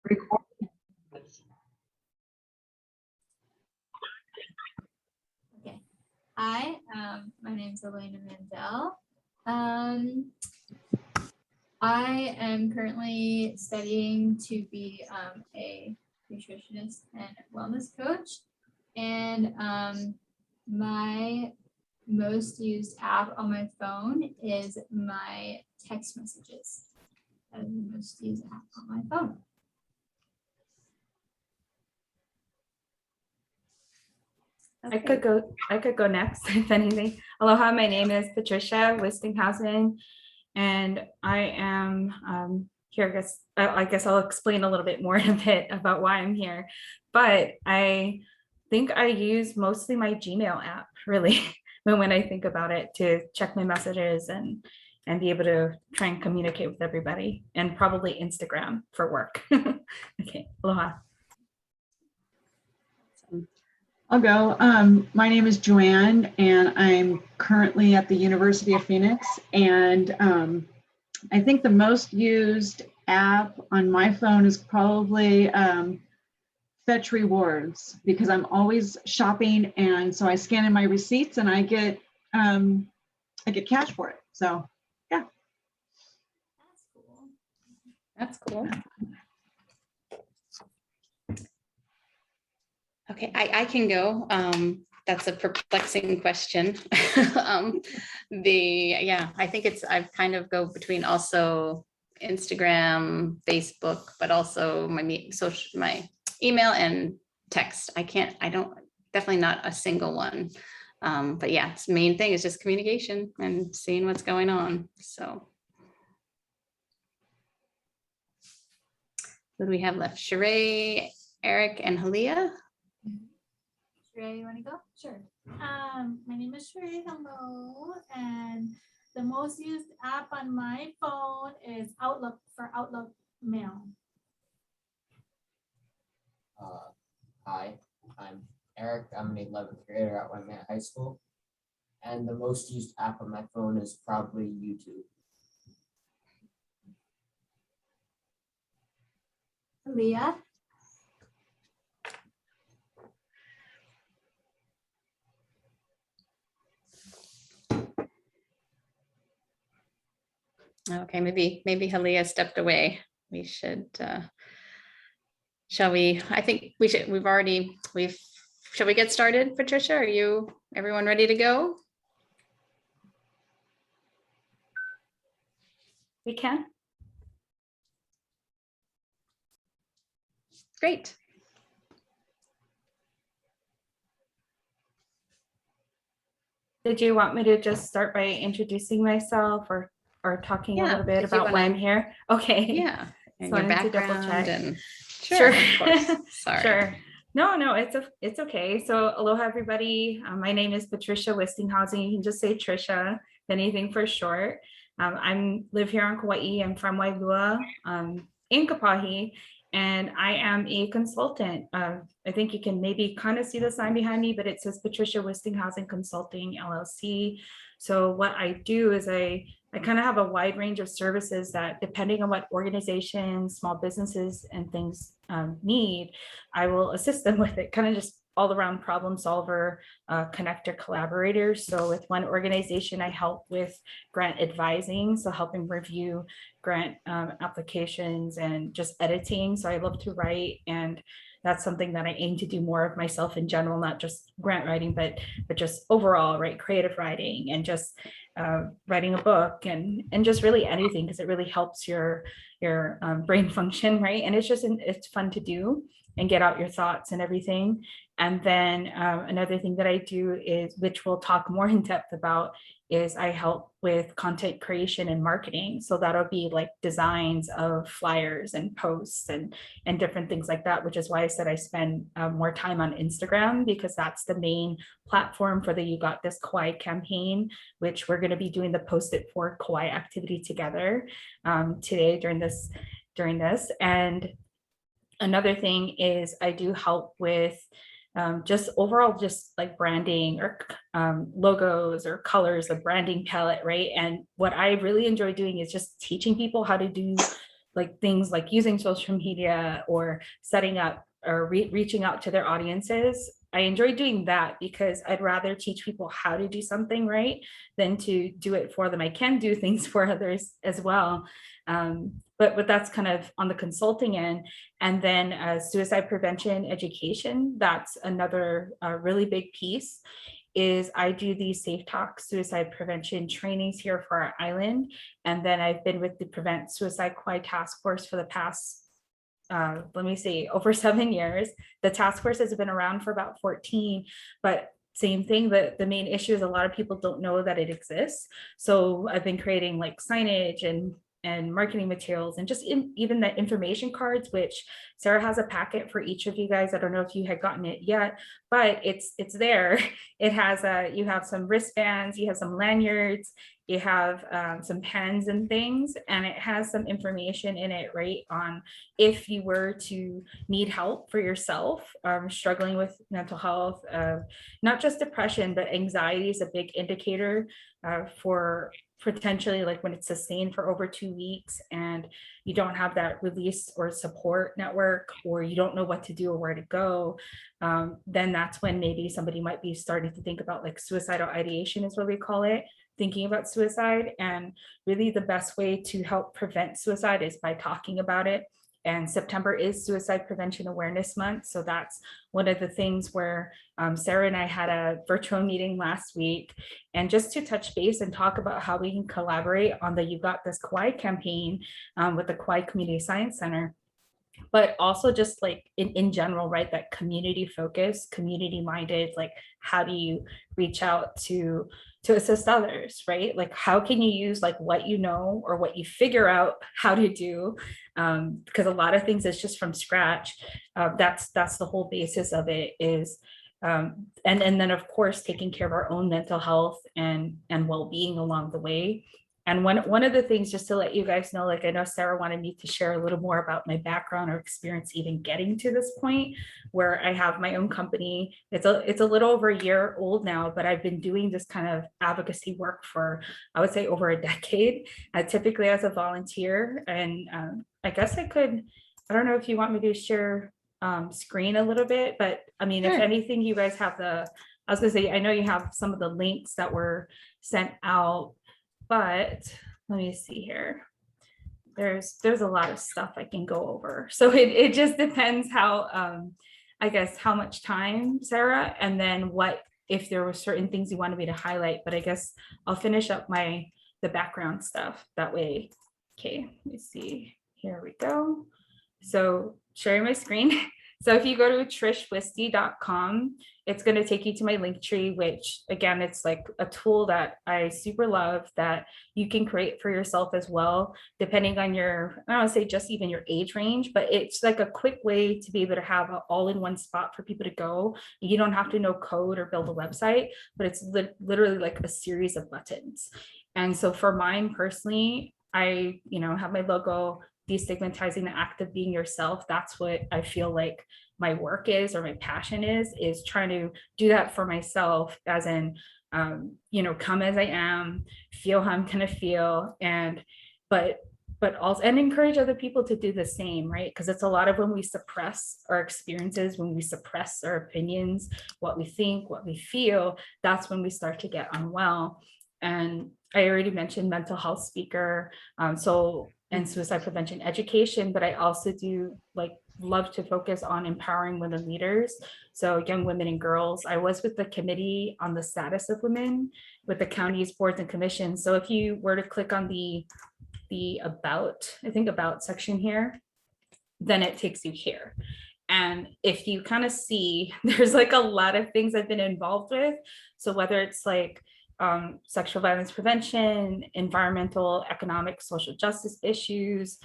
Record. Okay. Hi, my name is Elena Mandel. I am currently studying to be a nutritionist and wellness coach. And my most used app on my phone is my text messages. That is the most used app on my phone. I could go next if anything. Aloha, my name is Patricia Wistinghausen, and I am here. I guess I'll explain a little bit more in a bit about why I'm here. But I think I use mostly my Gmail app, really, when I think about it, to check my messages and be able to try and communicate with everybody, and probably Instagram for work. Okay, aloha. I'll go. My name is Joanne, and I'm currently at the University of Phoenix. And I think the most used app on my phone is probably Fetch Rewards, because I'm always shopping, and so I scan in my receipts and I get cash for it. So yeah. That's cool. Okay, I can go. That's a perplexing question. I think I've kind of go between also Instagram, Facebook, but also my email and text. Definitely not a single one. But yeah, the main thing is just communication and seeing what's going on. So who do we have left? Sheree, Eric, and Halia. Sheree, you want to go? Sure. My name is Sheree. Hello. And the most used app on my phone is Outlook for Outlook Mail. Hi, I'm Eric. I'm an 11th grader at Whitemount High School. And the most used app on my phone is probably YouTube. Leah. Okay, maybe Halia stepped away. We should, shall we? I think we should, shall we get started, Patricia? Are everyone ready to go? We can. Great. Did you want me to just start by introducing myself or talking a little bit about why I'm here? Okay. Yeah. And So your I need to double background check. and sure, of course. Sorry. Sure. No, it's okay. So aloha, everybody. My name is Patricia Wistinghausen. You can just say Trisha, if anything for short. I live here on Kauai. I'm from Wailua, in Kapahi, and I am a consultant. I think you can maybe kind of see the sign behind me, but it says Patricia Wistinghausen Consulting LLC. So what I do is I kind of have a wide range of services that, depending on what organizations, small businesses, and things need, I will assist them with it. Kind of just all around problem solver, connector, collaborator. So with one organization, I help with grant advising, so helping review grant applications and just editing. So I love to write, and that's something that I aim to do more of myself in general, not just grant writing, but just overall, right? Creative writing and just writing a book and just really anything, because it really helps your brain function, right? And it's fun to do and get out your thoughts and everything. And then another thing that I do is, which we'll talk more in depth about, is I help with content creation and marketing. So that'll be like designs of flyers and posts and different things like that, which is why I said I spend more time on Instagram, because that's the main platform for the You Got This Kauai campaign, which we're going to be doing the Post It for Kauai activity together today during this. And another thing is I do help with just overall, just like branding or logos or colors, the branding palette, right? And what I really enjoy doing is just teaching people how to do like things like using social media or setting up or reaching out to their audiences. I enjoy doing that because I'd rather teach people how to do something right than to do it for them. I can do things for others as well. But that's kind of on the consulting end. And then suicide prevention education, that's another really big piece. Is I do these Safe Talk suicide prevention trainings here for our island. And then I've been with the Prevent Suicide Kauai Task Force for the past, let me see, over 7 years. The task force has been around for about 14, but same thing, the main issue is a lot of people don't know that it exists. So I've been creating like signage and marketing materials and just even the information cards, which Sarah has a packet for each of you guys. I don't know if you had gotten it yet, but it's there. It has you have some wristbands, you have some lanyards, you have some pens and things, and it has some information in it, right, on if you were to need help for yourself, struggling with mental health, not just depression, but anxiety is a big indicator for potentially like when it's sustained for over 2 weeks and you don't have that release or support network, or you don't know what to do or where to go, then that's when maybe somebody might be starting to think about like suicidal ideation is what we call it, thinking about suicide. And really the best way to help prevent suicide is by talking about it. And September is Suicide Prevention Awareness Month. So that's one of the things where Sarah and I had a virtual meeting last week, and just to touch base and talk about how we can collaborate on the You Got This Kauai campaign with the Kauai Community Science Center. But also just like in general, right, that community focused, community minded, like how do you reach out to assist others, right? Like how can you use like what you know or what you figure out how to do, because a lot of things is just from scratch. That's the whole basis of it is, and then of course taking care of our own mental health and well-being along the way. And one of the things, just to let you guys know, like I know Sarah wanted me to share a little more about my background or experience even getting to this point where I have my own company. It's a little over a year old now, but I've been doing this kind of advocacy work for, I would say, over a decade, typically as a volunteer. And I guess I don't know if you want me to share screen a little bit, but I mean, if anything, you guys have I was gonna say, I know you have some of the links that were sent out, but let me see here. There's a lot of stuff I can go over. So it just depends how, I guess, how much time, Sarah, and then if there were certain things you wanted me to highlight, but I guess I'll finish up the background stuff that way. Okay, let me see. Here we go. So sharing my screen. So if you go to trishwisty.com, it's going to take you to my link tree, which again, it's like a tool that I super love that you can create for yourself as well, depending on your, I don't want to say just even your age range, but it's like a quick way to be able to have an all-in-one spot for people to go. You don't have to know code or build a website, but it's literally like a series of buttons. And so for mine personally, I, have my logo, destigmatizing the act of being yourself. That's what I feel like my work is, or my passion is trying to do that for myself, as in, come as I am, feel how I'm gonna feel, but also, and encourage other people to do the same, right? Because it's a lot of when we suppress our experiences, when we suppress our opinions, what we think, what we feel, that's when we start to get unwell. And I already mentioned mental health speaker, and suicide prevention education, but I also do love to focus on empowering women leaders. So young women and girls. I was with the committee on the status of women with the county's boards and commissions. So if you were to click on the about section here, then it takes you here. And if you kind of see, there's like a lot of things I've been involved with. So whether it's sexual violence prevention, environmental, economic, social justice issues,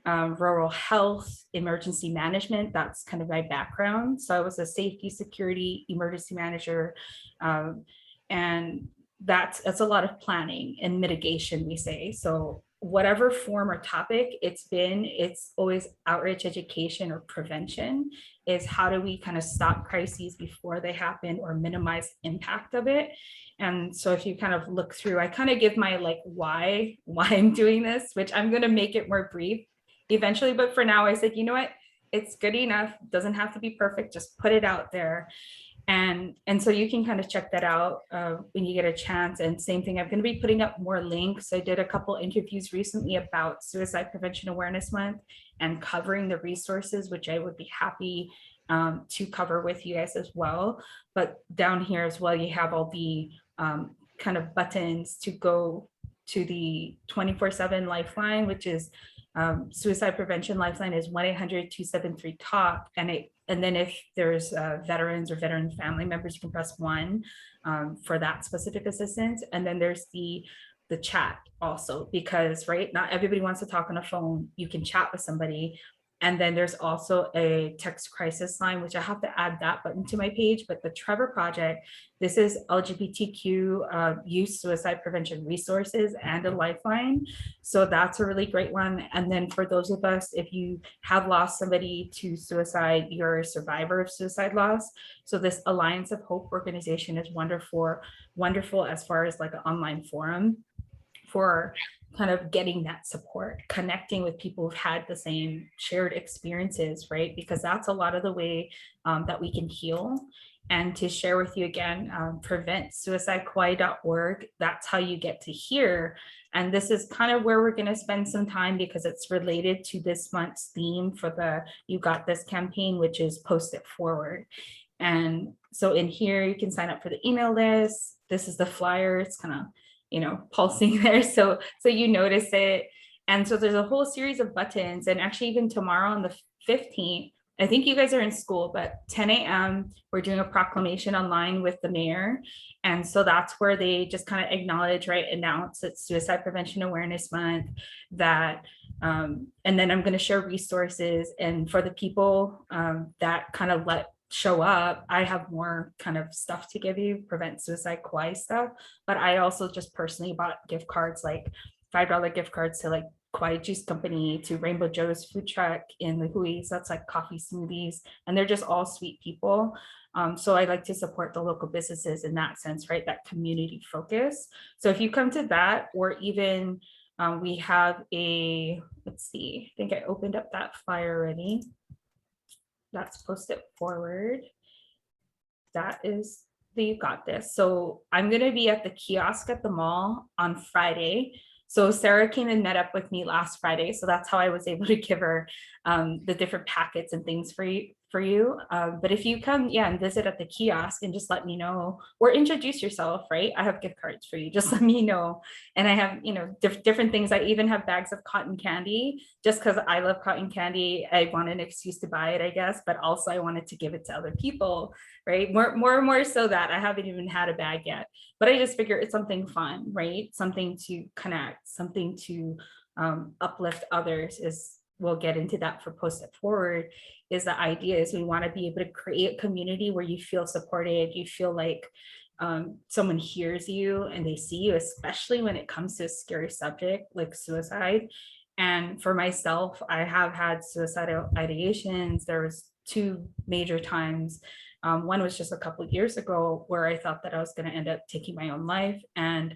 rural health, emergency management, that's kind of my background. So I was a safety, security, emergency manager, and that's a lot of planning and mitigation, we say. So whatever form or topic it's always outreach, education, or prevention. Is how do we kind of stop crises before they happen or minimize impact of it. And so if you kind of look through, I kind of give my why I'm doing this, which I'm going to make it more brief eventually, but for now I said, you know what, it's good enough, doesn't have to be perfect, just put it out there. And so you can kind of check that out when you get a chance. And same thing, I'm going to be putting up more links. I did a couple interviews recently about Suicide Prevention Awareness Month and covering the resources, which I would be happy to cover with you guys as well. But down here as well, you have all the kind of buttons to go to the 24/7 lifeline, which is suicide prevention lifeline is 1-800-273-TALK. And then if there's veterans or veteran family members, you can press 1 for that specific assistance. And then there's the chat also, because right, not everybody wants to talk on a phone. You can chat with somebody. And then there's also a text crisis line, which I have to add that button to my page. But the Trevor Project, this is LGBTQ youth suicide prevention resources and a lifeline. So that's a really great one. And then for those of us, if you have lost somebody to suicide, you're a survivor of suicide loss. So this Alliance of Hope organization is wonderful as far as like an online forum for kind of getting that support, connecting with people who've had the same shared experiences, right? Because that's a lot of the way that we can heal. And to share with you again, preventsuicidekauai.org, that's how you get to hear. And this is kind of where we're going to spend some time because it's related to this month's theme for the You Got This campaign, which is Post It Forward. And so in here, you can sign up for the email list. This is the flyer. It's kind of, you know, pulsing there. So you notice it. And so there's a whole series of buttons. And actually even tomorrow on the 15th, I think you guys are in school, but 10 a.m. we're doing a proclamation online with the mayor. And so that's where they just kind of acknowledge, right, announce it's Suicide Prevention Awareness Month, that, and then I'm going to share resources. And for the people that kind of show up, I have more kind of stuff to give you, Prevent Suicide Kauai stuff, but I also just personally bought gift cards, like $5 gift cards to like Kauai Juice Company, to Rainbow Joe's food truck in Lihui. So that's like coffee smoothies, and they're just all sweet people. So I like to support the local businesses in that sense, right? That community focus. So if you come to that, or even we have a, let's see, I think I opened up that flyer already. That's Post It Forward. That is the You Got This. So I'm going to be at the kiosk at the mall on Friday. So Sarah came and met up with me last Friday. So that's how I was able to give her the different packets and things for you. But if you come, and visit at the kiosk and just let me know, or introduce yourself, right? I have gift cards for you. Just let me know. And I have, different things. I even have bags of cotton candy, just because I love cotton candy. I want an excuse to buy it, I guess, but also I wanted to give it to other people, right? More so that I haven't even had a bag yet, but I just figure it's something fun, right? Something to connect, something to uplift others. We'll get into that for Post It Forward. Is the idea is we want to be able to create a community where you feel supported, you feel like someone hears you and they see you, especially when it comes to a scary subject like suicide. And for myself, I have had suicidal ideations. There was 2 major times. One was just a couple of years ago where I thought that I was going to end up taking my own life. And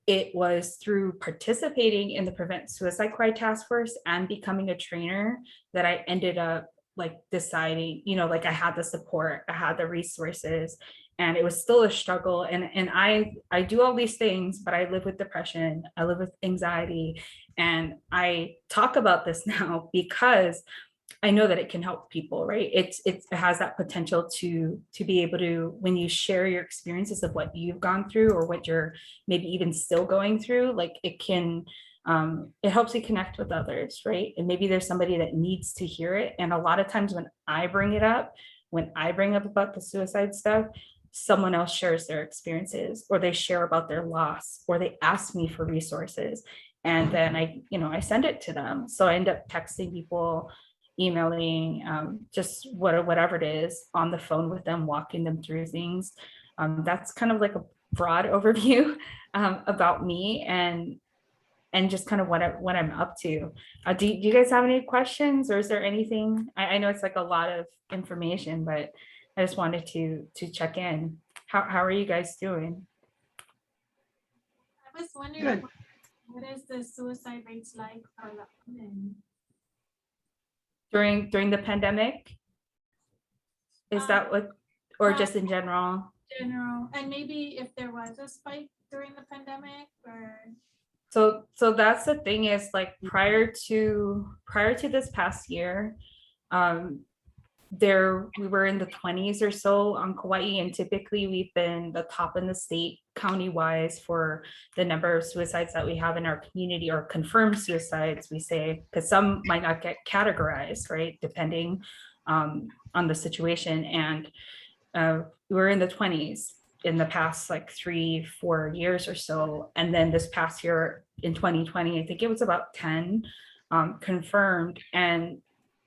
it was through participating in the Prevent Suicide Kauai Task Force and becoming a trainer that I ended up like deciding, like I had the support, I had the resources, and it was still a struggle. And I do all these things, but I live with depression, I live with anxiety. And I talk about this now because I know that it can help people, right? It has that potential to be able to, when you share your experiences of what you've gone through or what you're maybe even still going through, like it can, it helps you connect with others, right? And maybe there's somebody that needs to hear it. And a lot of times when I bring up about the suicide stuff, someone else shares their experiences, or they share about their loss, or they ask me for resources. And then I send it to them. So I end up texting people, emailing, just whatever it is, on the phone with them, walking them through things. That's kind of like a broad overview about me and just kind of what I'm up to. Do you guys have any questions, or is there anything? I know it's like a lot of information, but I just wanted to check in. How are you guys doing? I was wondering, Good. what is the suicide rates like for the women? during the pandemic? Is that what, or just in general? General, and maybe if there was a spike during the pandemic or. So that's the thing is like prior to this past year, we were in the 20s or so on Kauai, and typically we've been the top in the state county wise for the number of suicides that we have in our community, or confirmed suicides, we say, because some might not get categorized, right, depending on the situation. And we were in the 20s in the past like 3-4 years or so. And then this past year in 2020, I think it was about 10 confirmed. And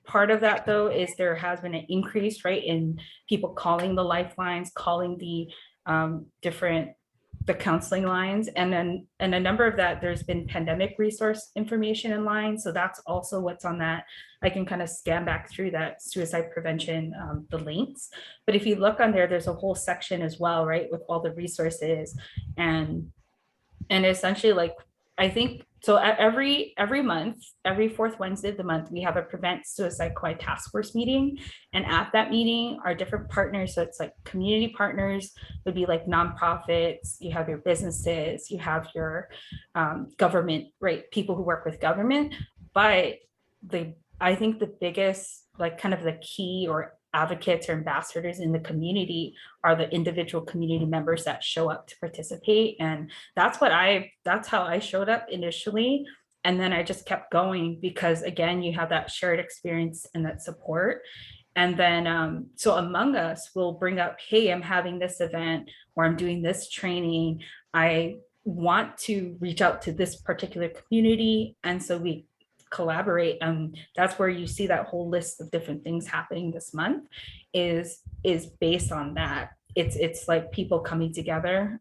part of that though is there has been an increase, right, in people calling the lifelines, calling the the counseling lines, and a number of that there's been pandemic resource information in line. So that's also what's on that. I can kind of scan back through that suicide prevention, the links. But if you look on there, there's a whole section as well, right, with all the resources and essentially like, I think, so every month, every fourth Wednesday of the month, we have a Prevent Suicide Kauai Task Force meeting. And at that meeting are different partners. So it's like community partners would be like nonprofits, you have your businesses, you have your government, right? People who work with government. But I think the biggest, like kind of the key or advocates or ambassadors in the community are the individual community members that show up to participate. And that's how I showed up initially. And then I just kept going because again, you have that shared experience and that support. And then, so among us will bring up, hey, I'm having this event or I'm doing this training. I want to reach out to this particular community. And so we collaborate, and that's where you see that whole list of different things happening this month is based on that. It's like people coming together.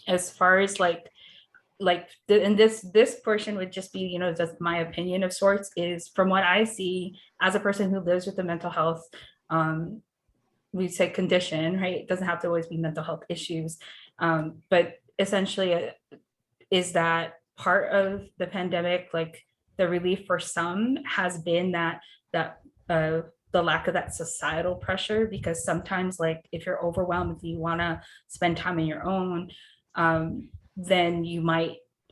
As far as and this portion would just be, just my opinion of sorts, is from what I see as a person who lives with a mental health, we say condition, right? It doesn't have to always be mental health issues, but essentially is that part of the pandemic, like the relief for some has been that the lack of that societal pressure, because sometimes like if you're overwhelmed, if you want to spend time on your own, then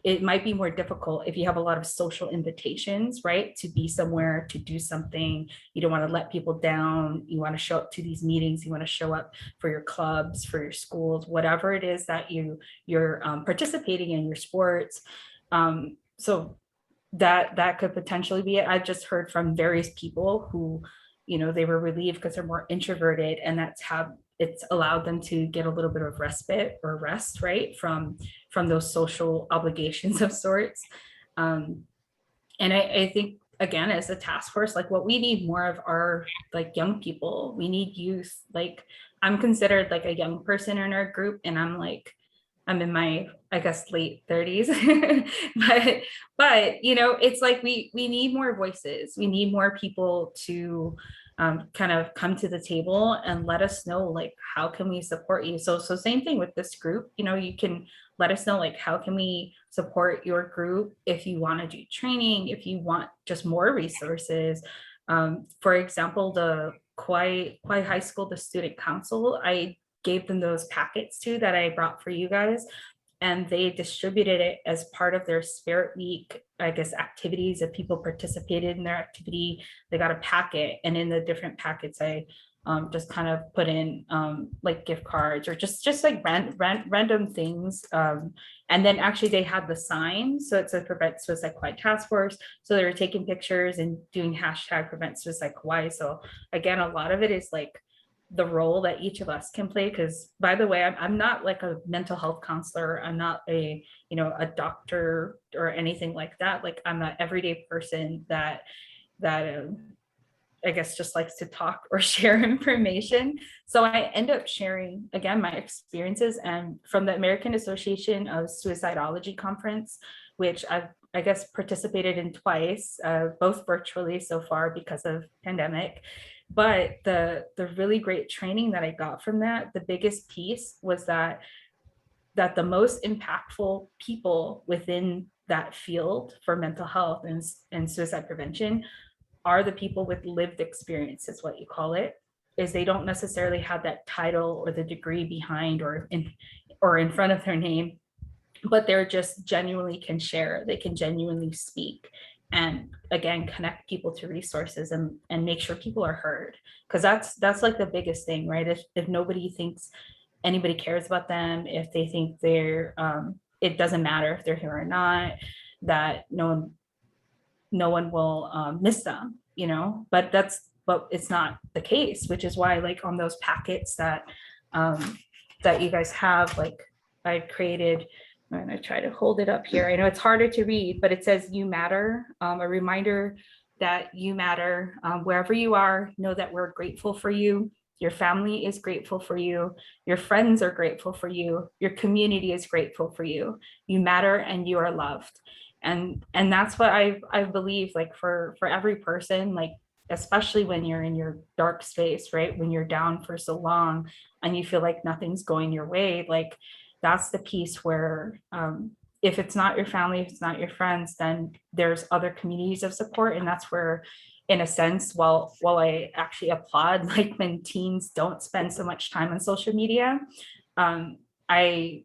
it might be more difficult if you have a lot of social invitations, right? To be somewhere, to do something. You don't want to let people down. You want to show up to these meetings. You want to show up for your clubs, for your schools, whatever it is that you're participating in, your sports. So that could potentially be it. I've just heard from various people who, they were relieved because they're more introverted, and that's how it's allowed them to get a little bit of respite or rest, right, from those social obligations of sorts. And I think, again, as a task force, like what we need more of are like young people. We need youth. Like I'm considered like a young person in our group, and I'm in my, I guess, late 30s, but it's like we need more voices. We need more people to kind of come to the table and let us know, like, how can we support you? So same thing with this group, you can let us know, like, how can we support your group if you want to do training, if you want just more resources. For example, the Kauai High School, the student council, I gave them those packets too that I brought for you guys, and they distributed it as part of their Spirit Week, I guess, activities. If people participated in their activity, they got a packet, and in the different packets, I just kind of put in like gift cards or just like random things. And then actually they had the sign, so it's a Prevent Suicide Kauai Task Force. So they were taking pictures and doing hashtag Prevent Suicide Kauai. So again, a lot of it is like the role that each of us can play, because by the way, I'm not like a mental health counselor. I'm not a doctor or anything like that. Like I'm an everyday person that I guess just likes to talk or share information. So I end up sharing, again, my experiences, and from the American Association of Suicidology conference, which I guess participated in twice, both virtually so far because of pandemic. But the really great training that I got from that, the biggest piece was that the most impactful people within that field for mental health and suicide prevention are the people with lived experience, is what you call it, is they don't necessarily have that title or the degree behind or in front of their name, but they're just genuinely can share, they can genuinely speak, and again connect people to resources and make sure people are heard, because that's like the biggest thing, right? If nobody thinks anybody cares about them, if they think they're it doesn't matter if they're here or not, that no one will miss them, you know. But it's not the case, which is why, like, on those packets that that you guys have, like, I created, I'm gonna try to hold it up here. I know it's harder to read, but it says you matter, a reminder that you matter. Wherever you are, know that we're grateful for you. Your family is grateful for you. Your friends are grateful for you. Your community is grateful for you. You matter and you are loved. And that's what I believe, like, for every person, like, especially when you're in your dark space, right? When you're down for so long and you feel like nothing's going your way, like, that's the piece where if it's not your family, if it's not your friends, then there's other communities of support. And that's where, in a sense, while I actually applaud, like, when teens don't spend so much time on social media, I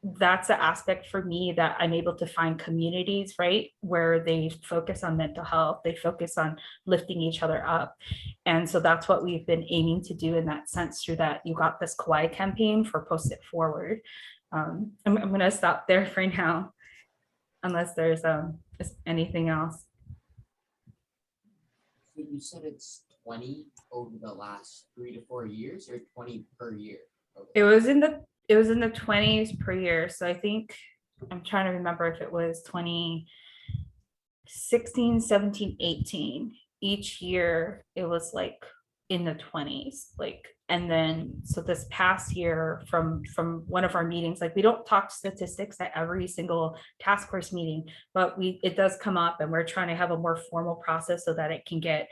that's the aspect for me that I'm able to find communities, right, where they focus on mental health, they focus on lifting each other up. And so that's what we've been aiming to do in that sense through that You Got This Kauai campaign for Post It Forward. I'm going to stop there for now, unless there's anything else. So you said it's 20 over the last 3 to 4 years, or 20 per year? It was in the 20s per year. So I think, I'm trying to remember if it was 2016, 17, 18. Each year it was like in the 20s, like. And then, so this past year, from one of our meetings, like, we don't talk statistics at every single task force meeting, but it does come up, and we're trying to have a more formal process so that it can get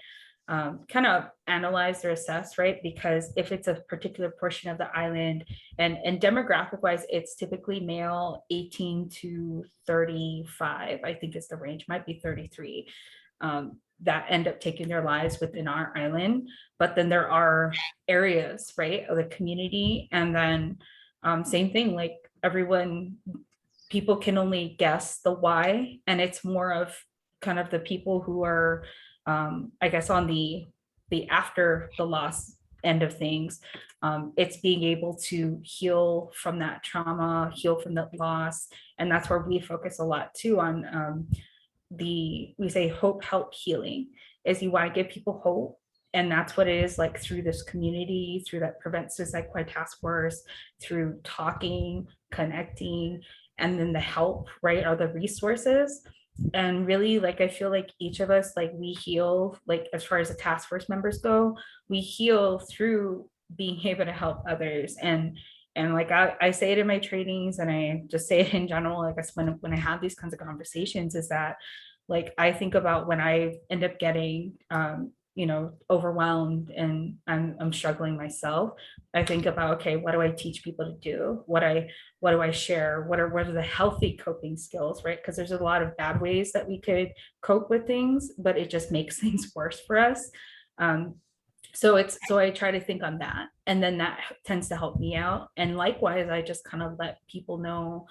kind of analyzed or assessed, right? Because if it's a particular portion of the island, and demographic wise, it's typically male 18 to 35, I think is the range, might be 33, that end up taking their lives within our island. But then there are areas, right, of the community, and then same thing, like, people can only guess the why, and it's more of kind of the people who are I guess on the after the loss end of things. It's being able to heal from that trauma, heal from that loss, and that's where we focus a lot too on we say hope, help, healing, is you want to give people hope. And that's what it is, like, through this community, through that Prevent Suicide Quad Task Force, through talking, connecting, and then the help, right, are the resources. And really, like, I feel like each of us, like, we heal, like, as far as the task force members go, we heal through being able to help others. And like, I say it in my trainings, and I just say it in general, I guess, when I have these kinds of conversations, is that, like, I think about when I end up getting overwhelmed and I'm struggling myself, I think about, okay, what do I teach people to do? What do I share? What are the healthy coping skills, right? Because there's a lot of bad ways that we could cope with things, but it just makes things worse for us. So I try to think on that, and then that tends to help me out. And likewise, I just kind of let people know,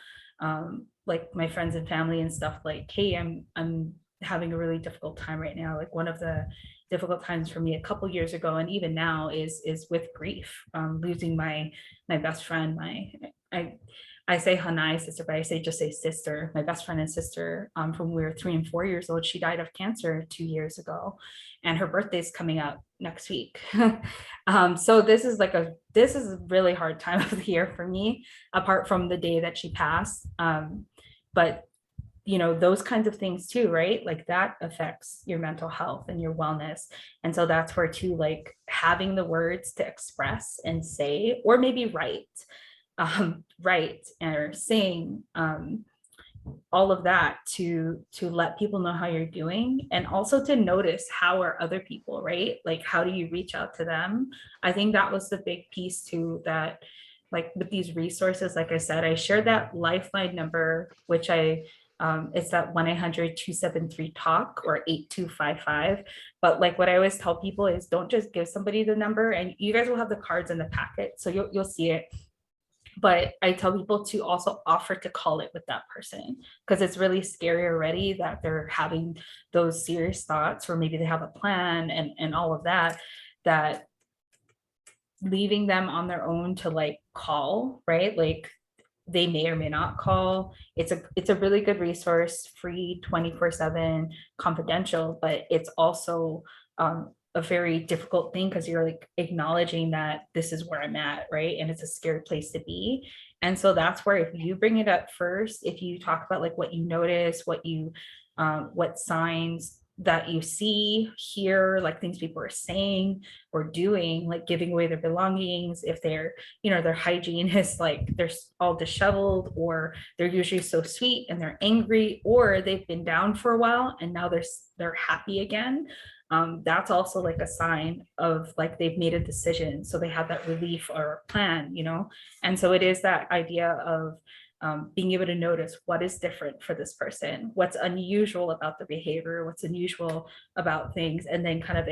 like my friends and family and stuff, like, hey, I'm having a really difficult time right now. Like, one of the difficult times for me a couple years ago, and even now, is with grief, losing my best friend, I say Hanai sister, but I just say sister, my best friend and sister, from when we were 3 and 4 years old. She died of cancer 2 years ago, and her birthday's coming up next week. So this is a really hard time of the year for me, apart from the day that she passed. But those kinds of things too, right? Like, that affects your mental health and your wellness. And so that's where too, like, having the words to express and say, or maybe write or sing, all of that to let people know how you're doing, and also to notice how are other people, right? Like, how do you reach out to them? I think that was the big piece too, that, like, with these resources, like I said, I shared that Lifeline number, which I It's that 1-800-273-TALK or 8255. But like what I always tell people is don't just give somebody the number, and you guys will have the cards in the packet, so you'll see it. But I tell people to also offer to call it with that person, because it's really scary already that they're having those serious thoughts, or maybe they have a plan and all of that, that leaving them on their own to like call, right? Like they may or may not call. It's a really good resource, free, 24/7, confidential, but it's also a very difficult thing, because you're like acknowledging that this is where I'm at, right? And it's a scary place to be. And so that's where, if you bring it up first, if you talk about like what you notice, what signs that you see, hear, like things people are saying or doing, like giving away their belongings, if they're, their hygiene is like they're all disheveled, or they're usually so sweet and they're angry, or they've been down for a while and now they're happy again. That's also like a sign of like they've made a decision, so they have that relief or plan, and so it is that idea of being able to notice what is different for this person, what's unusual about the behavior, what's unusual about things, and then kind of,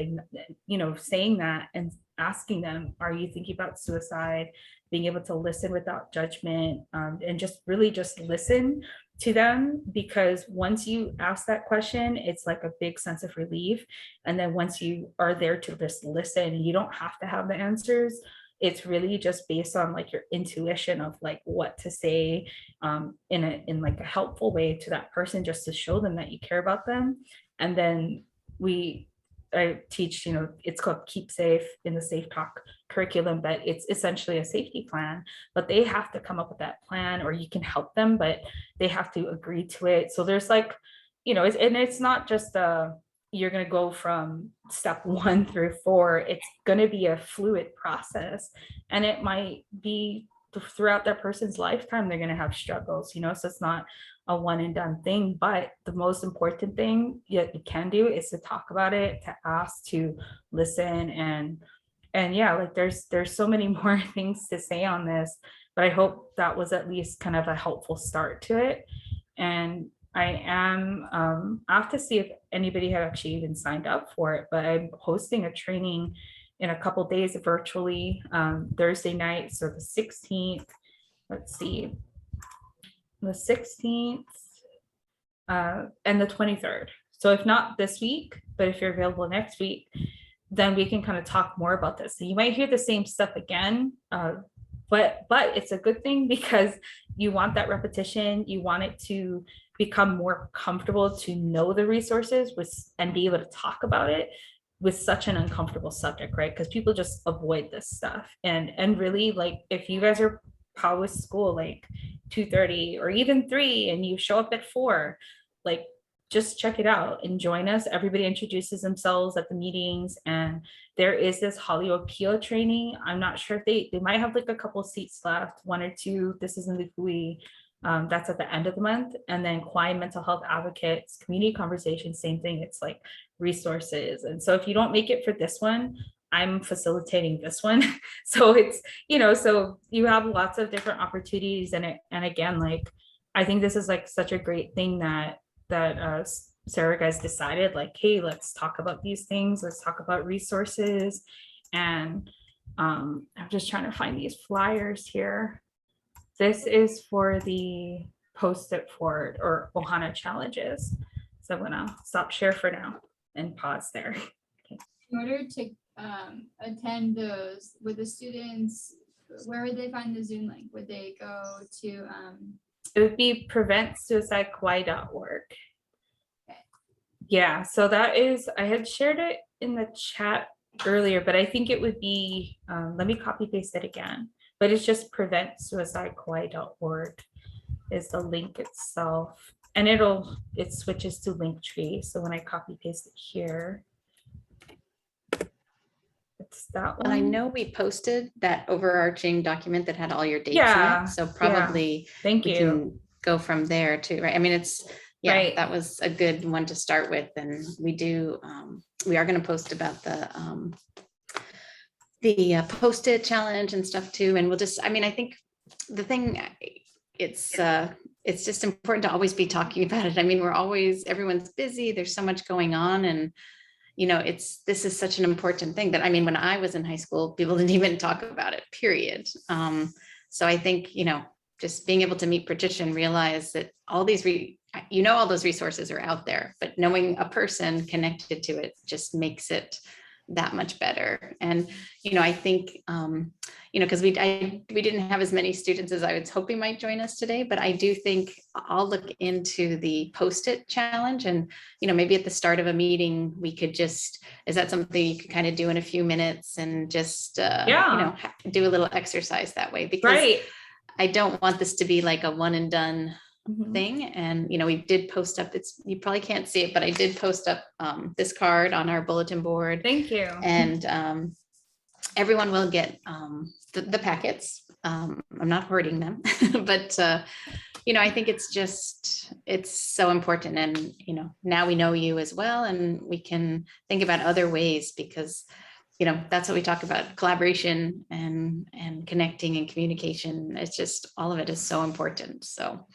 saying that and asking them, are you thinking about suicide? Being able to listen without judgment, and just really just listen to them, because once you ask that question, it's like a big sense of relief. And then once you are there to just listen, you don't have to have the answers. It's really just based on like your intuition of like what to say in like a helpful way to that person, just to show them that you care about them. And then I teach, it's called Keep Safe in the Safe Talk curriculum, but it's essentially a safety plan, but they have to come up with that plan, or you can help them, but they have to agree to it. So there's like, it's not just you're going to go from step 1 through 4. It's going to be a fluid process, and it might be throughout that person's lifetime, they're going to have struggles, so it's not a one and done thing. But the most important thing you can do is to talk about it, to ask, to listen, and yeah, like there's so many more things to say on this, but I hope that was at least kind of a helpful start to it. And I have to see if anybody had actually even signed up for it, but I'm hosting a training in a couple days virtually, Thursday night, so the 16th, let's see, the 16th and the 23rd. So if not this week, but if you're available next week, then we can kind of talk more about this. So you might hear the same stuff again, but it's a good thing, because you want that repetition. You want it to become more comfortable to know the resources and be able to talk about it with such an uncomfortable subject, right? Because people just avoid this stuff. And really, like, if you guys are probably with school like 2:30 or even 3, and you show up at 4, like, just check it out and join us. Everybody introduces themselves at the meetings, and there is this Hollywood Peel training. I'm not sure if they might have like a couple seats left, 1 or 2. This is in the GUI. That's at the end of the month. And then Kwai Mental Health Advocates, Community Conversations, same thing. It's like resources. And so if you don't make it for this one, I'm facilitating this one. So it's, so you have lots of different opportunities. And again, like, I think this is like such a great thing that Sarah guys decided, like, hey, let's talk about these things. Let's talk about resources. And I'm just trying to find these flyers here. This is for the Post-it Forward or Ohana challenges. So I'm gonna stop share for now and pause there. Okay. In order to attend those, would the students, where would they find the Zoom link? Would they go to? It would be preventsuicidekwai.org. Okay. Yeah, so that is, I had shared it in the chat earlier, but I think it would be, let me copy paste it again. But it's just preventsuicidekwai.org is the link itself. And it switches to Linktree. So when I copy paste it here, it's that one. And I know we posted that overarching document that had all your dates in Yeah, it. So probably Thank we you. can go from there too, right? I mean, Right. that was a good one to start with. And we are going to post about the Post-it challenge and stuff too. And we'll just, I mean, I think the thing, it's just important to always be talking about it. I mean, everyone's busy. There's so much going on, and this is such an important thing that, I mean, when I was in high school, people didn't even talk about it, period. So I think, just being able to meet Patricia and realize that all those resources are out there, but knowing a person connected to it just makes it that much better. And, I think, because we didn't have as many students as I was hoping might join us today, but I do think I'll look into the Post-it challenge, and, maybe at the start of a meeting, we could is that something you could kind of do in a few minutes and just, do a little exercise that way, because Right. I don't want this to be like a one and done Mhm. thing. And, we did post up, you probably can't see it, but I did post up this card on our bulletin board. Thank you. And everyone will get the packets. I'm not hoarding them, but, I think it's so important. And, now we know you as well, and we can think about other ways, because that's what we talk about, collaboration and connecting and communication. It's just, all of it is so important. So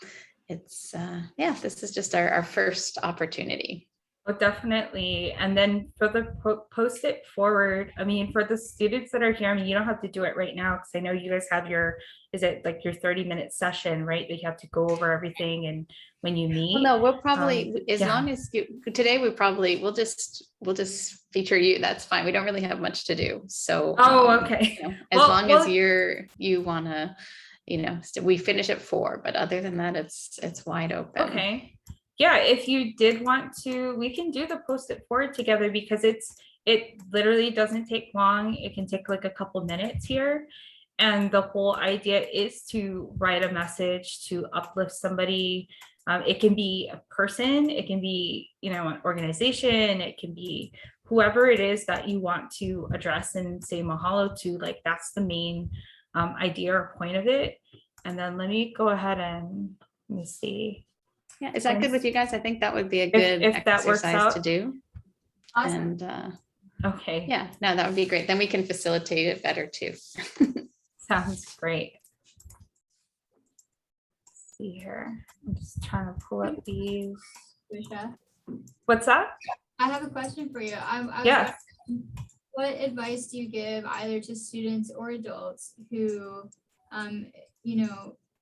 it's, this is just our first opportunity. Well, definitely. And then for the post it forward, I mean, for the students that are here, I mean, you don't have to do it right now, because I know you guys have your 30-minent session, right? That you have to go over everything, and when you meet. Well, no, we'll probably, as yeah. long as today, we'll just feature you. That's fine. We don't really have much to do. So, okay. As long as you want to, we finish at 4, but other than that, it's wide open. Okay. Yeah, if you did want to, we can do the Post-it forward together, because it literally doesn't take long. It can take like a couple minutes here. And the whole idea is to write a message to uplift somebody. It can be a person, it can be, an organization, it can be whoever it is that you want to address and say mahalo to. Like, that's the main idea or point of it. And then let me go ahead and let me see. Yeah, is that good with you guys? I think that would be a good if that works exercise out to do. Awesome. And okay. yeah, no, that would be great. Then we can facilitate it better too. Sounds great. Let's see here. I'm just trying to pull up these. Trisha, What's that? I have a question for you. I was Yes. wondering, what advice do you give either to students or adults who,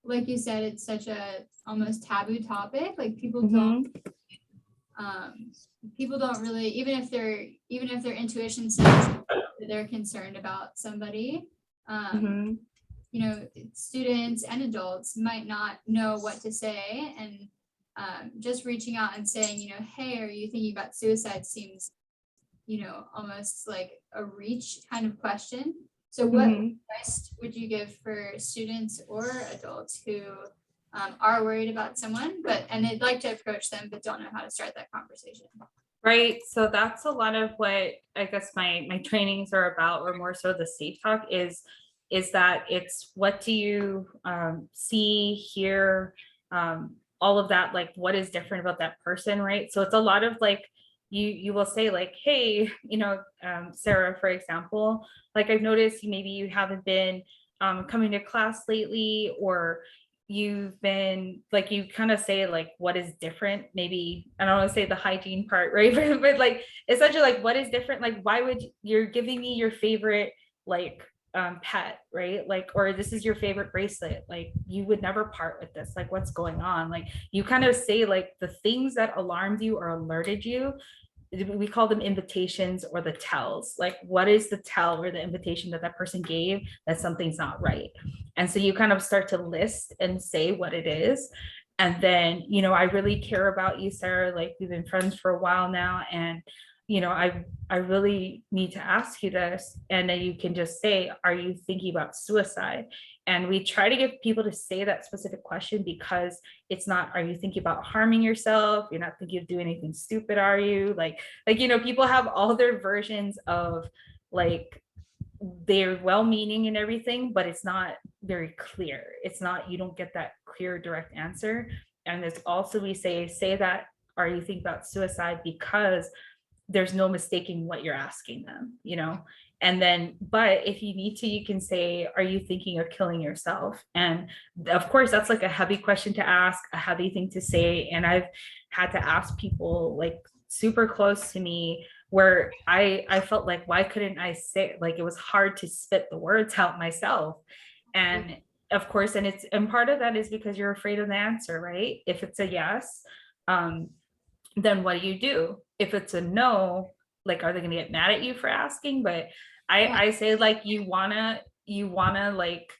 like you said, it's such a almost taboo topic. Like, people don't really, even if their intuition says that they're concerned about somebody, students and adults might not know what to say, and just reaching out and saying, hey, are you thinking about suicide, seems, almost like a reach kind of question. So what advice would you give for students or adults who are worried about someone, and they'd like to approach them, but don't know how to start that conversation? Right. So that's a lot of what I guess my trainings are about, or more so the Safe Talk is that it's, what do you see, hear, all of that, like what is different about that person, right? So it's a lot of like, you will say like, hey, Sarah, for example, like I've noticed maybe you haven't been coming to class lately, or you've been like, you kind of say like, what is different? Maybe I don't want to say the hygiene part, right? but like essentially like, what is different? Like, why would you're giving me your favorite like pet, right? Like, or this is your favorite bracelet, like you would never part with this, like what's going on? Like you kind of say like the things that alarmed you or alerted you. We call them invitations or the tells. Like, what is the tell or the invitation that person gave that something's not right? And so you kind of start to list and say what it is. And then, I really care about you, Sarah. Like, we've been friends for a while now, and I really need to ask you this. And then you can just say, are you thinking about suicide? And we try to get people to say that specific question, because it's not, are you thinking about harming yourself? You're not thinking of doing anything stupid, are you? Like, people have all their versions of like, they're well-meaning and everything, but it's not very clear. It's not, you don't get that clear, direct answer. And there's also, we say that, are you thinking about suicide? Because there's no mistaking what you're asking them, And then, but if you need to, you can say, are you thinking of killing yourself? And of course, that's like a heavy question to ask, a heavy thing to say. And I've had to ask people like super close to me where I felt like, why couldn't I say, like, it was hard to spit the words out myself. And of course, and part of that is because you're afraid of the answer, right? If it's a yes, then what do? If it's a no, like, are they gonna get mad at you for asking? But I say, like, you wanna like,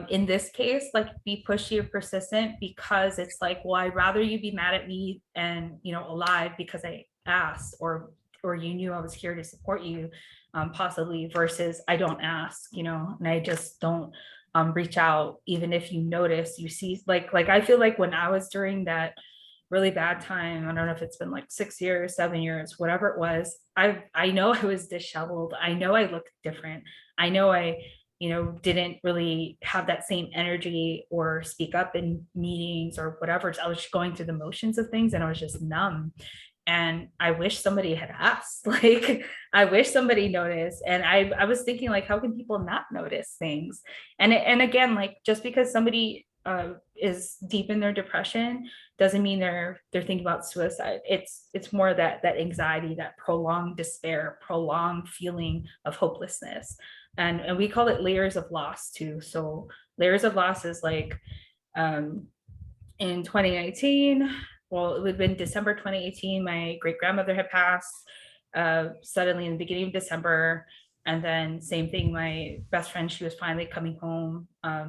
in this case, like, be pushy or persistent, because it's like, well, I'd rather you be mad at me and, alive because I asked, or you knew I was here to support you, possibly, versus I don't ask, and I just don't reach out, even if you notice, you see, like I feel like when I was during that really bad time, I don't know if it's been like 6 years, 7 years, whatever it was, I know I was disheveled. I know I looked different. I know I didn't really have that same energy or speak up in meetings or whatever. I was just going through the motions of things, and I was just numb. And I wish somebody had asked, like, I wish somebody noticed. And I was thinking, like, how can people not notice things? And again, like, just because somebody is deep in their depression doesn't mean they're thinking about suicide. It's more that anxiety, that prolonged despair, prolonged feeling of hopelessness. And we call it layers of loss too. So layers of loss is like, in 2019, well, it would have been December 2018, my great grandmother had passed suddenly in the beginning of December. And then same thing, my best friend, she was finally coming home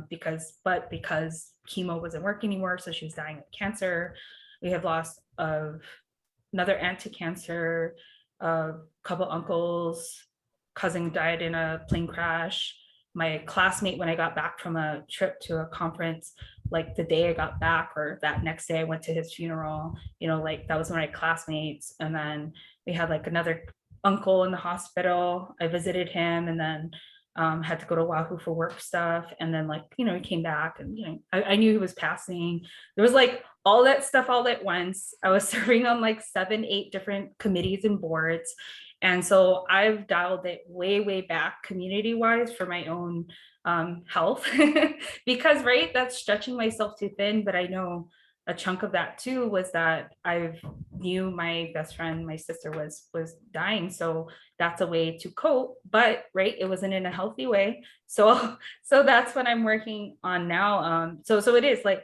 because chemo wasn't working anymore. So she was dying of cancer. We have lost another aunt to cancer, a couple uncles, cousin died in a plane crash. My classmate, when I got back from a trip to a conference, like the day I got back or that next day I went to his funeral, like that was one of my classmates. And then we had like another uncle in the hospital. I visited him, and then had to go to Wahoo for work stuff. And then, like, he came back, and, I knew he was passing. There was like all that stuff all at once. I was serving on like 7, 8 different committees and boards. And so I've dialed it way, way back community wise for my own health because, right, that's stretching myself too thin. But I know a chunk of that too was that I knew my best friend, my sister was dying. So that's a way to cope, but right, it wasn't in a healthy way. So that's what I'm working on now. So it is like,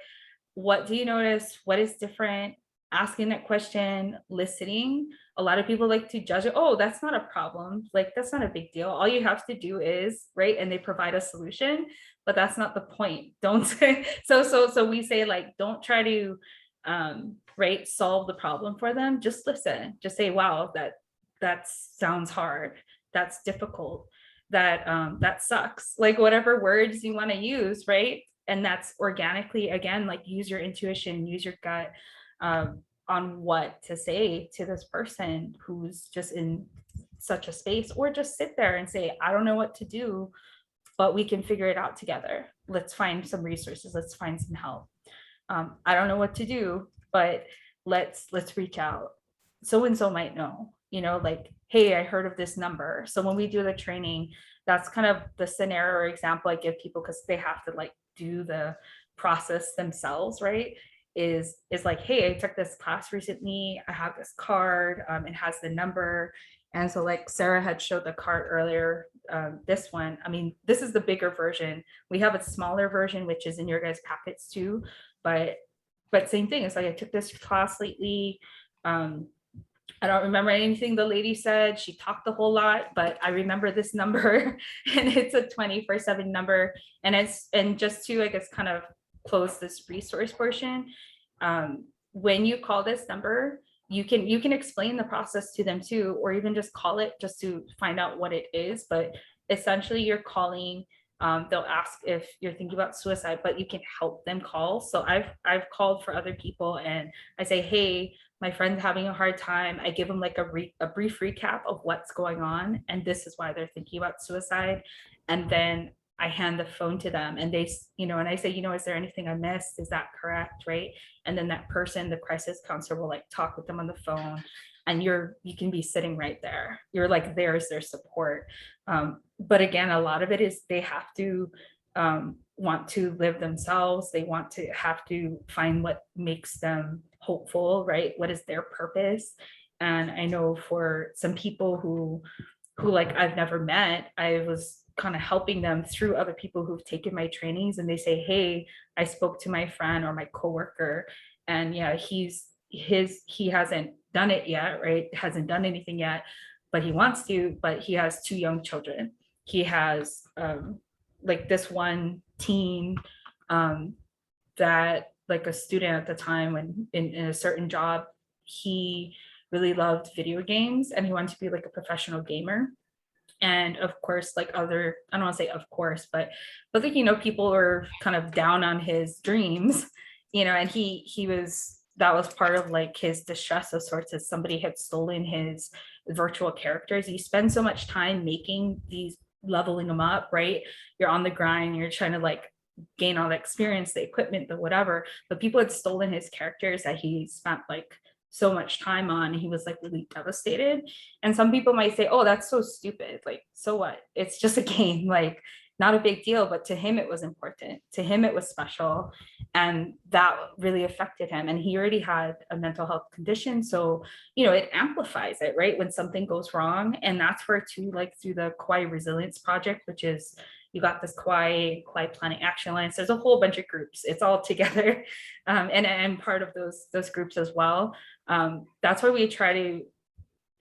what do you notice? What is different? Asking that question, listening. A lot of people like to judge it. Oh, that's not a problem. Like, that's not a big deal. All you have to do is, right, and they provide a solution, but that's not the point. Don't say, so we say, like, don't try to, right, solve the problem for them. Just listen. Just say, wow, that sounds hard. That's difficult. That sucks. Like, whatever words you want to use, right? And that's organically, again, like, use your intuition, use your gut, on what to say to this person who's just in such a space, or just sit there and say, I don't know what to do, but we can figure it out together. Let's find some resources. Let's find some help. I don't know what to do, but let's reach out. So and so might know, like, hey, I heard of this number. So when we do the training, that's kind of the scenario or example I give people, because they have to like do the process themselves, right? Is like, hey, I took this class recently. I have this card. It has the number. And so, like Sarah had showed the card earlier, this one, I mean, this is the bigger version. We have a smaller version, which is in your guys' packets too. But same thing. It's like, I took this class lately. I don't remember anything the lady said. She talked a whole lot, but I remember this number, and it's a 24/7 number. And just to, I guess, kind of close this resource portion, when you call this number, you can explain the process to them too, or even just call it just to find out what it is. But essentially, you're calling. They'll ask if you're thinking about suicide, but you can help them call. So I've called for other people, and I say, hey, my friend's having a hard time. I give them like a brief recap of what's going on, and this is why they're thinking about suicide. And then I hand the phone to them and they, and I say, is there anything I missed? Is that correct? Right. And then that person, the crisis counselor, will like talk with them on the phone, and you can be sitting right there. You're like, there's their support. But again, a lot of it is they have to want to live themselves. They want to have to find what makes them hopeful, right? What is their purpose? And I know for some people who like I've never met, I was kind of helping them through other people who've taken my trainings, and they say, hey, I spoke to my friend or my coworker, and yeah, he hasn't done it yet, right? Hasn't done anything yet, but he wants to, but he has 2 young children. He has like this one teen that like a student at the time when in a certain job, he really loved video games and he wanted to be like a professional gamer. And of course, like I don't want to say of course, but like, people were kind of down on his dreams, and that was part of like his distress of sorts, as somebody had stolen his virtual characters. You spend so much time making these, leveling them up, right? You're on the grind, you're trying to like gain all the experience, the equipment, the whatever, but people had stolen his characters that he spent like so much time on. He was like really devastated. And some people might say, oh, that's so stupid, like, so what, it's just a game, like not a big deal. But to him it was important, to him it was special, and that really affected him. And he already had a mental health condition, so it amplifies it, right, when something goes wrong. And that's where too, like through the Kauai Resilience Project, which is, you got this Kauai Planning Action Alliance, there's a whole bunch of groups, it's all together. And I'm part of those groups as well. That's why we try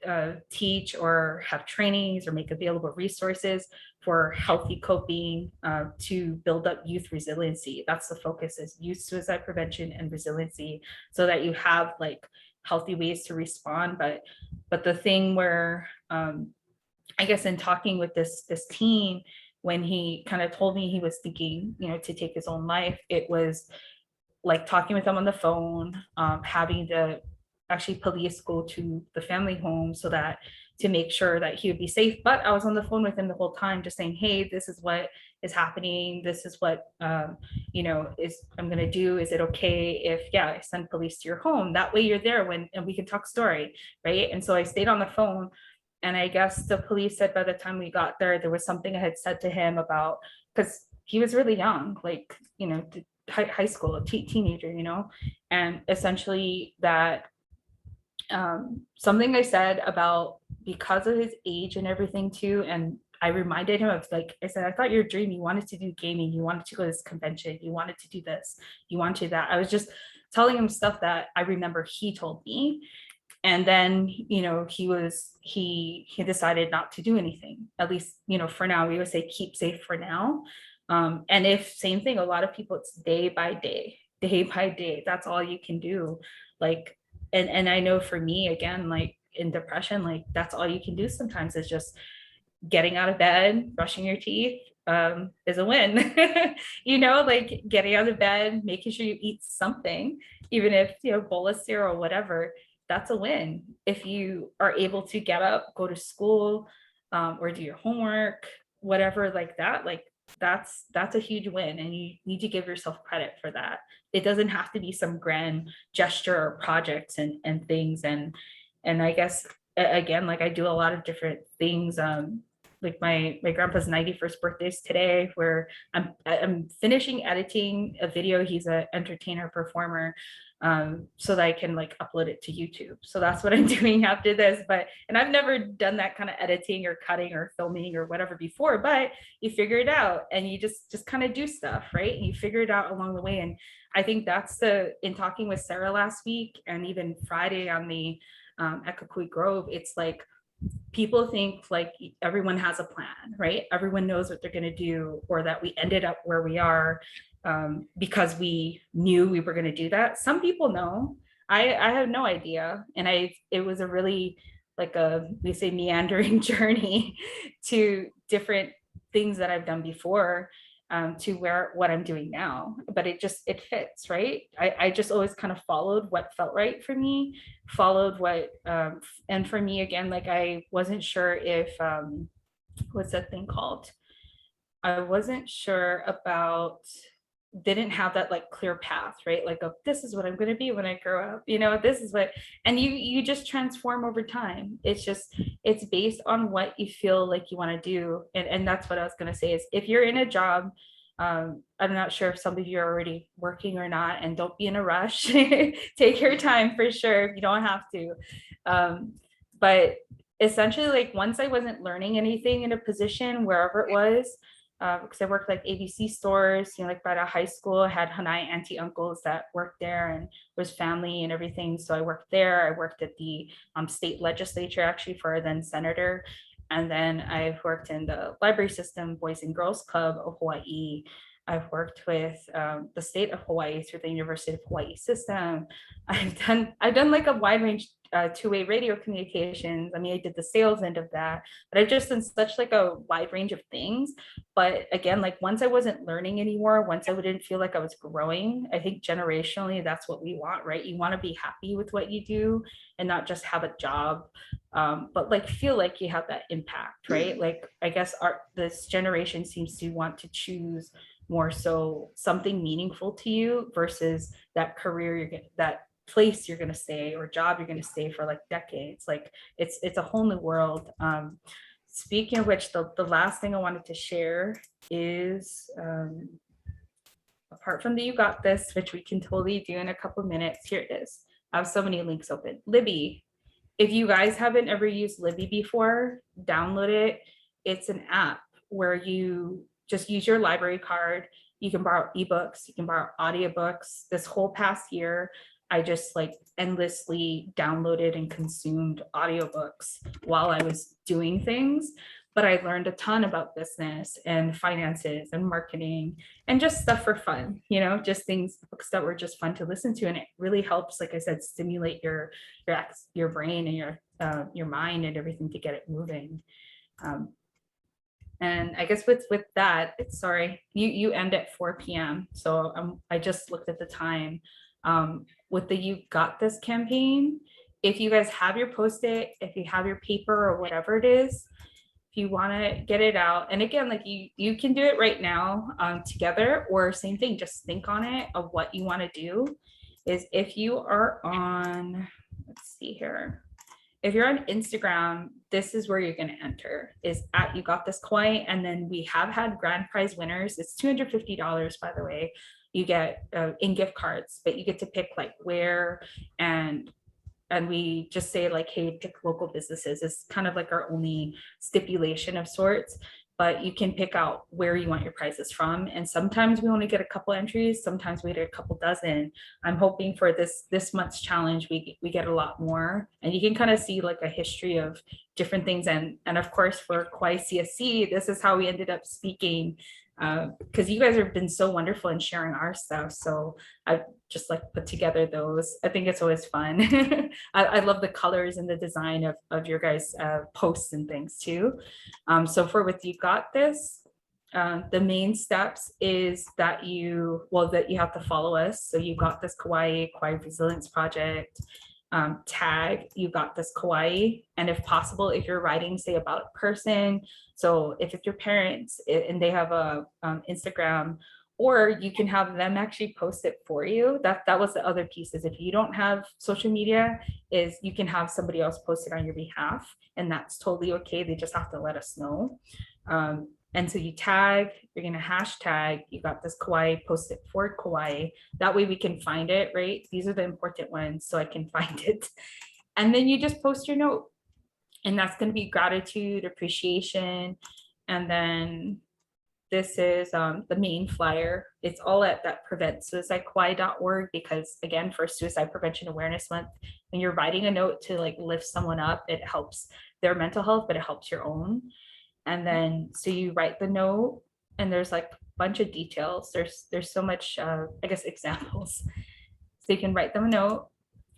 to teach or have trainings or make available resources for healthy coping, to build up youth resiliency. That's the focus, is youth suicide prevention and resiliency, so that you have like healthy ways to respond. But the thing where I guess in talking with this teen, when he kind of told me he was thinking, to take his own life, it was like talking with him on the phone, having the actually police go to the family home so that to make sure that he would be safe. But I was on the phone with him the whole time, just saying, hey, this is what is happening. This is what, is I'm going to do. Is it okay if, I send police to your home? That way you're there and we can talk story, right? And so I stayed on the phone. And I guess the police said by the time we got there was something I had said to him about, because he was really young, like, high school, teenager, and essentially that something I said about, because of his age and everything too. And I reminded him of, like I said, I thought your dream, you wanted to do gaming, you wanted to go to this convention, you wanted to do this, you wanted that. I was just telling him stuff that I remember he told me. And then, he decided not to do anything, at least, for now. We would say keep safe for now. And if same thing, a lot of people, it's day by day, that's all you can do. Like, and I know for me, again, like in depression, like that's all you can do sometimes, is just getting out of bed, brushing your teeth, is a win. Like getting out of bed, making sure you eat something, even if, bowl of cereal or whatever, that's a win. If you are able to get up, go to school, or do your homework, whatever, like that, like that's a huge win. And you need to give yourself credit for that. It doesn't have to be some grand gesture or projects and things. And I guess, again, like I do a lot of different things. Like my grandpa's 91st birthday is today, where I'm finishing editing a video. He's an entertainer performer, so that I can like upload it to YouTube. So that's what I'm doing after this. And I've never done that kind of editing or cutting or filming or whatever before, but you figure it out and you just kind of do stuff, right? And you figure it out along the way. And I think that's in talking with Sarah last week and even Friday on the Ekakui Grove, it's like, people think like everyone has a plan, right? Everyone knows what they're going to do, or that we ended up where we are because we knew we were going to do that. Some people know. I had no idea. And it was a really, like we say, meandering journey to different things that I've done before, to what I'm doing now. But it fits, right? I just always kind of followed what felt right for me, followed what, and for me, again, like I wasn't sure if, what's that thing called? I wasn't sure about, didn't have that like clear path, right? Like, oh, this is what I'm going to be when I grow up, this is what, and you just transform over time. It's based on what you feel like you want to do. And that's what I was going to say is, if you're in a job, I'm not sure if some of you are already working or not, and don't be in a rush. Take your time for sure if you don't have to. But essentially, like, once I wasn't learning anything in a position, wherever it was, because I worked like ABC stores, like right out of high school. I had Hanai auntie uncles that worked there and was family and everything. So I worked there. I worked at the state legislature, actually, for a then senator. And then I've worked in the library system, Boys and Girls Club of Hawaii. I've worked with the state of Hawaii through the University of Hawaii system. I've done like a wide range two-way radio communications. I mean, I did the sales end of that, but I've just done such like a wide range of things. But again, like, once I wasn't learning anymore, once I didn't feel like I was growing, I think generationally, that's what we want, right? You want to be happy with what you do and not just have a job, but like feel like you have that impact, right? Like, I guess this generation seems to want to choose more so something meaningful to you versus that career that place you're going to stay or job you're going to stay for like decades. Like, it's a whole new world. Speaking of which, the last thing I wanted to share is, apart from the You Got This, which we can totally do in a couple of minutes, here it is. I have so many links open. Libby. If you guys haven't ever used Libby before, download it. It's an app where you just use your library card. You can borrow ebooks, you can borrow audiobooks. This whole past year, I just like endlessly downloaded and consumed audiobooks while I was doing things. But I learned a ton about business and finances and marketing and just stuff for fun, just books that were just fun to listen to. And it really helps, like I said, stimulate your brain and your mind and everything to get it moving. And I guess with that, sorry, you end at 4 p.m. So I just looked at the time. With the You Got This campaign, if you guys have your Post-it, if you have your paper or whatever it is, if you want to get it out, and again, like you can do it right now together, or same thing, just think on it of what you want to do. Is if you are on, let's see here. If you're on Instagram, this is where you're going to enter, is at You Got This Kauai. And then we have had grand prize winners. It's $250, by the way. You get in gift cards, but you get to pick like where, and we just say like, hey, pick local businesses. It's kind of like our only stipulation of sorts, but you can pick out where you want your prizes from. And sometimes we only get a couple entries. Sometimes we get a couple dozen. I'm hoping for this month's challenge, we get a lot more, and you can kind of see like a history of different things. And of course for KCSC, this is how we ended up speaking, because you guys have been so wonderful in sharing our stuff. So I just like put together those. I think it's always fun. I love the colors and the design of your guys' posts and things too. So for with You Got This, the main steps is that you have to follow us. So You Got This Kauai Resilience Project. Tag You Got This Kauai, and if possible, if you're writing, say, about a person, so if it's your parents and they have a Instagram, or you can have them actually post it for you. That was the other piece, is if you don't have social media, is you can have somebody else post it on your behalf, and that's totally okay. They just have to let us know. And so you tag, you're going to hashtag You Got This Kauai, post it for Kauai. That way we can find it, right? These are the important ones, so I can find it. And then you just post your note. And that's going to be gratitude, appreciation. And then this is the main flyer. It's all at that preventsuicidekauai.org, because again, for Suicide Prevention Awareness Month, when you're writing a note to like lift someone up, it helps their mental health, but it helps your own. And then, so you write the note, and there's like a bunch of details. There's so much, I guess, examples. So you can write them a note,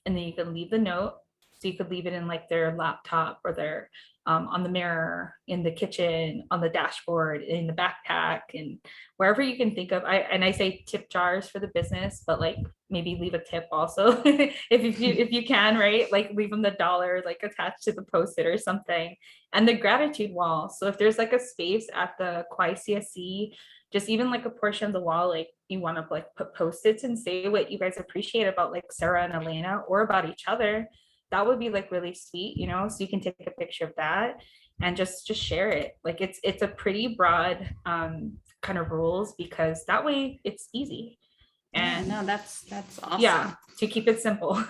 and then you can leave the note. So you could leave it in like their laptop or their on the mirror, in the kitchen, on the dashboard, in the backpack, and wherever you can think of. I say tip jars for the business, but like maybe leave a tip also if you can, right? Like leave them the dollar like attached to the post-it or something. And the gratitude wall. So if there's like a space at the KCSC, just even like a portion of the wall, like you want to like put post-its and say what you guys appreciate about like Sarah and Elena or about each other. That would be like really sweet, you know, so you can take a picture of that and just share it. Like it's a pretty broad kind of rules, because that way it's easy. And no, that's awesome. yeah, to keep it simple.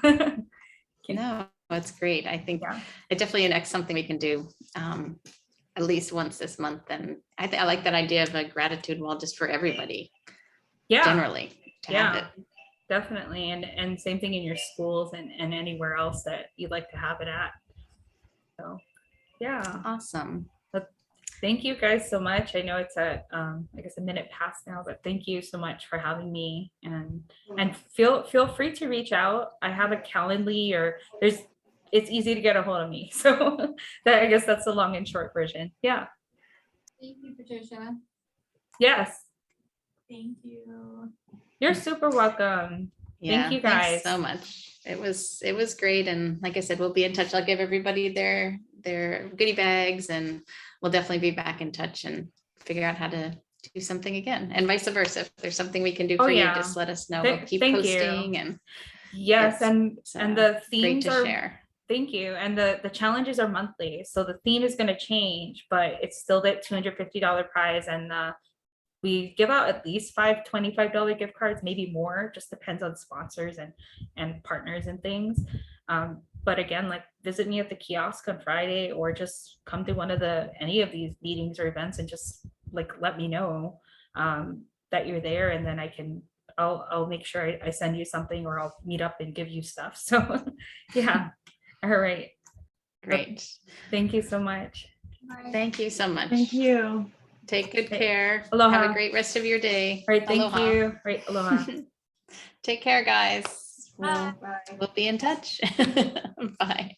No, that's great. I think Yeah. it definitely next something we can do at least once this month. And I like that idea of a gratitude wall just for everybody Yeah, generally to have yeah, it. definitely. And same thing in your schools and anywhere else that you'd like to have it at. So yeah, Awesome. thank you guys so much. I know it's at I guess a minute past now, but thank you so much for having me, and feel free to reach out. I have a Calendly, or it's easy to get a hold of me. So that, I guess that's the long and short version. Yeah. Thank you, Patricia. Yes. Thank you. You're super welcome. Yeah, you, thanks guys. so much. It was great. And like I said, we'll be in touch. I'll give everybody their goodie bags, and we'll definitely be back in touch and figure out how to do something again, and vice versa. If there's something we can do Oh, for you, yeah. just let us know. Thank- We'll keep thank you. posting, and Yes, it's, and the great themes to are share. thank you. And the challenges are monthly. So the theme is going to change, but it's still that $250 prize. And we give out at least 5 $25 gift cards, maybe more, just depends on sponsors and partners and things. But again, like visit me at the kiosk on Friday, or just come to any of these meetings or events and just like let me know that you're there, and then I'll make sure I send you something, or I'll meet up and give you stuff. So yeah. All right. Great. Thank you so much. Bye. Thank you so much. Thank you. Take good Okay. care. Have Aloha. a great rest of your day. All right. Thank Aloha. you. All right. Aloha. Take care, guys. Bye. Bye. We'll be in touch. Bye.